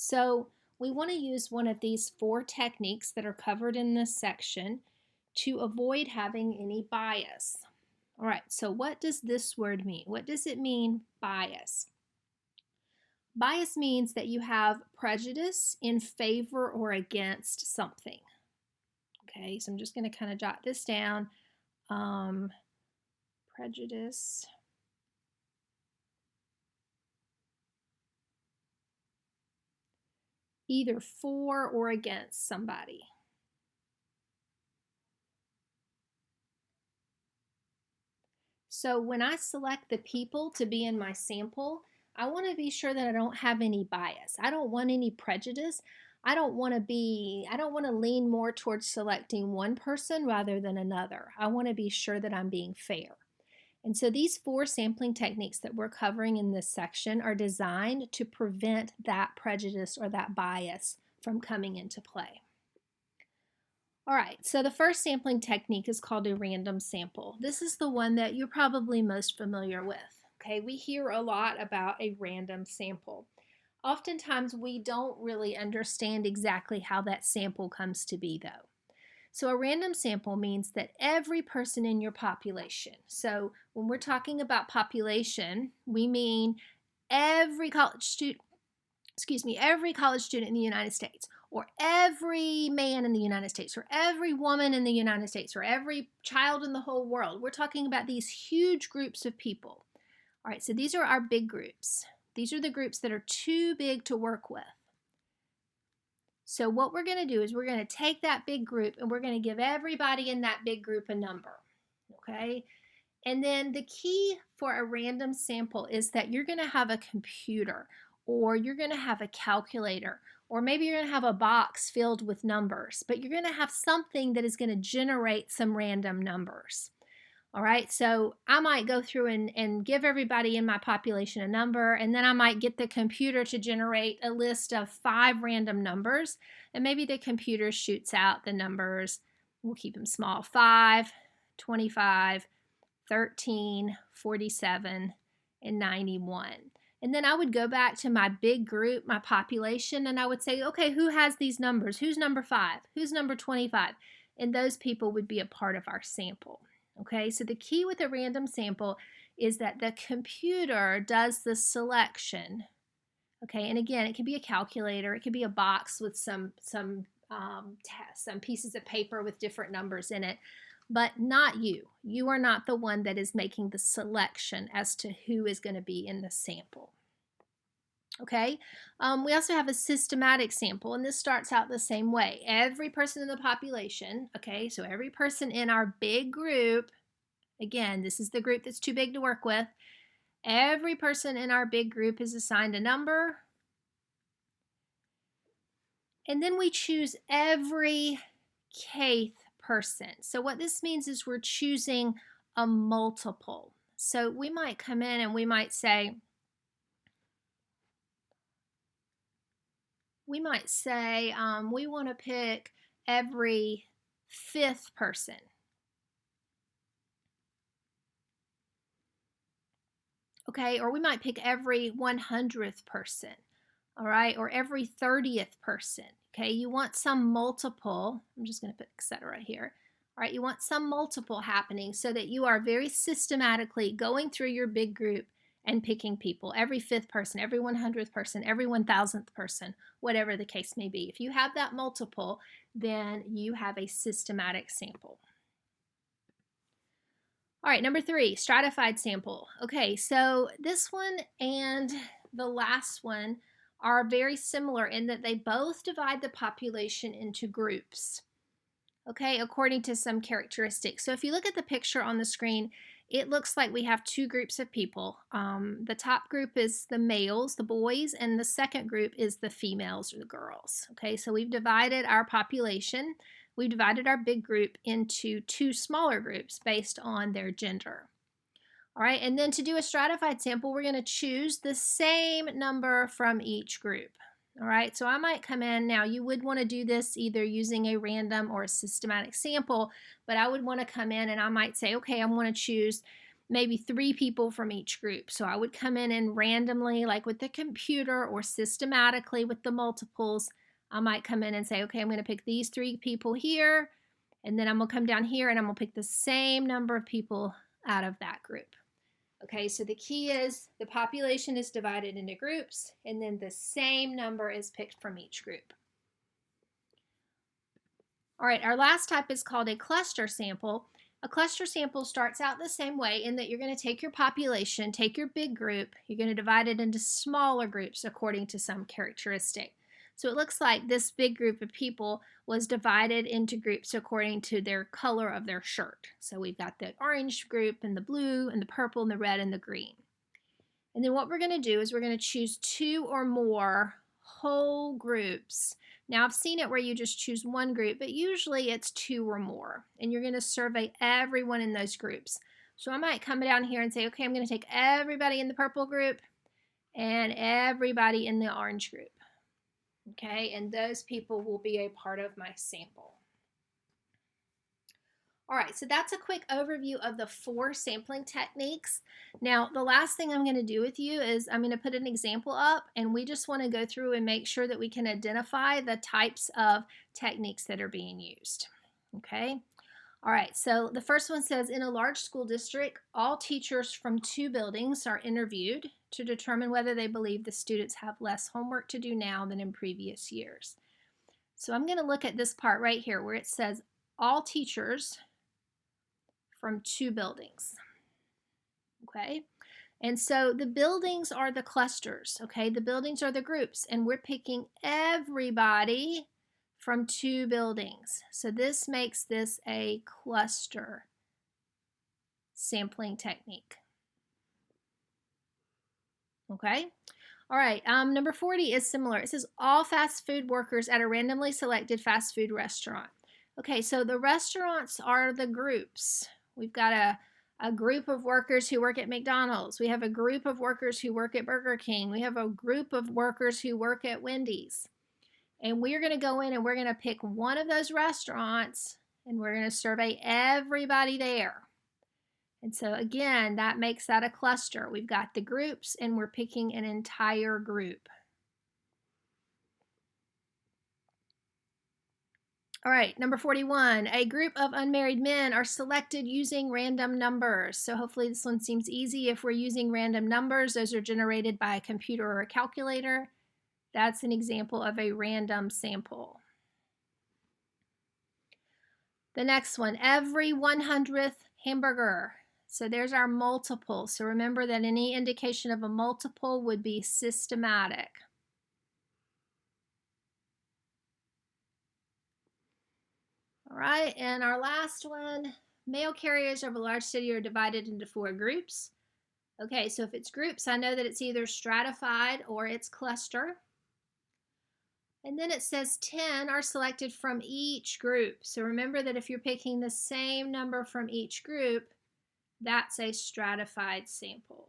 So we want to use one of these 4 techniques that are covered in this section to avoid having any bias. All right, so what does this word mean? What does it mean, bias? Bias means that you have prejudice in favor or against something. Okay, so I'm just going to kind of jot this down. Prejudice either for or against somebody. So when I select the people to be in my sample, I want to be sure that I don't have any bias. I don't want any prejudice. I don't want to lean more towards selecting one person rather than another. I want to be sure that I'm being fair. And so these 4 sampling techniques that we're covering in this section are designed to prevent that prejudice or that bias from coming into play. All right, so the first sampling technique is called a random sample. This is the one that you're probably most familiar with. Okay, we hear a lot about a random sample. Oftentimes, we don't really understand exactly how that sample comes to be, though. So a random sample means that every person in your population, so when we're talking about population, we mean every college student, every college student in the United States, or every man in the United States, or every woman in the United States, or every child in the whole world. We're talking about these huge groups of people. All right, so these are our big groups. These are the groups that are too big to work with. So what we're going to do is we're going to take that big group and we're going to give everybody in that big group a number. Okay? And then the key for a random sample is that you're going to have a computer, or you're going to have a calculator, or maybe you're going to have a box filled with numbers, but you're going to have something that is going to generate some random numbers. All right, so I might go through and give everybody in my population a number, and then I might get the computer to generate a list of 5 random numbers, and maybe the computer shoots out the numbers, we'll keep them small, 5, 25, 13, 47, and 91. And then I would go back to my big group, my population, and I would say, okay, who has these numbers? Who's number 5? Who's number 25? And those people would be a part of our sample. Okay, so the key with a random sample is that the computer does the selection. Okay, and again, it can be a calculator, it could be a box with some pieces of paper with different numbers in it, but not you. You are not the one that is making the selection as to who is going to be in the sample. Okay, we also have a systematic sample, and this starts out the same way. Every person in the population, okay, so every person in our big group, again, this is the group that's too big to work with, every person in our big group is assigned a number, and then we choose every kth person. So what this means is we're choosing a multiple. So we might come in and we might say, we want to pick every 5th person. Okay, or we might pick every 100th person, all right, or every 30th person. Okay, you want some multiple. I'm just going to put etc. right here. All right, you want some multiple happening so that you are very systematically going through your big group and picking people, every 5th person, every 100th person, every 1000th person, whatever the case may be. If you have that multiple, then you have a systematic sample. All right, number 3, stratified sample. Okay, so this one and the last one are very similar in that they both divide the population into groups, okay, according to some characteristics. So if you look at the picture on the screen, it looks like we have 2 groups of people. The top group is the males, the boys, and the second group is the females or the girls. Okay, so we've divided our population. We've divided our big group into 2 smaller groups based on their gender. All right, and then to do a stratified sample, we're going to choose the same number from each group. All right, so I might come in. Now, you would want to do this either using a random or a systematic sample, but I would want to come in and I might say, okay, I want to choose maybe 3 people from each group. So I would come in and randomly, like with the computer or systematically with the multiples, I might come in and say, okay, I'm going to pick these 3 people here, and then I'm going to come down here and I'm going to pick the same number of people out of that group. Okay, so the key is the population is divided into groups, and then the same number is picked from each group. All right, our last type is called a cluster sample. A cluster sample starts out the same way in that you're going to take your population, take your big group, you're going to divide it into smaller groups according to some characteristic. So it looks like this big group of people was divided into groups according to their color of their shirt. So we've got the orange group and the blue and the purple and the red and the green. And then what we're going to do is we're going to choose 2 or more whole groups. Now, I've seen it where you just choose one group, but usually it's 2 or more. And you're going to survey everyone in those groups. So I might come down here and say, okay, I'm going to take everybody in the purple group and everybody in the orange group. Okay, and those people will be a part of my sample. All right, so that's a quick overview of the 4 sampling techniques. Now, the last thing I'm going to do with you is I'm going to put an example up, and we just want to go through and make sure that we can identify the types of techniques that are being used. Okay? All right, so the first one says, in a large school district, all teachers from 2 buildings are interviewed to determine whether they believe the students have less homework to do now than in previous years. So I'm going to look at this part right here where it says all teachers from 2 buildings. Okay, and so the buildings are the clusters. Okay, the buildings are the groups, and we're picking everybody from 2 buildings. So this makes this a cluster sampling technique. Okay, all right, number 40 is similar. It says all fast food workers at a randomly selected fast food restaurant. Okay, so the restaurants are the groups. We've got a group of workers who work at McDonald's. We have a group of workers who work at Burger King. We have a group of workers who work at Wendy's. And we're going to go in and we're going to pick one of those restaurants and we're going to survey everybody there. And so again, that makes that a cluster. We've got the groups and we're picking an entire group. All right, number 41, a group of unmarried men are selected using random numbers. So hopefully this one seems easy. If we're using random numbers, those are generated by a computer or a calculator. That's an example of a random sample. The next one, every 100th hamburger. So there's our multiple. So remember that any indication of a multiple would be systematic. All right, and our last one, mail carriers of a large city are divided into 4 groups. Okay, so if it's groups, I know that it's either stratified or it's cluster. And then it says 10 are selected from each group. So remember that if you're picking the same number from each group, that's a stratified sample.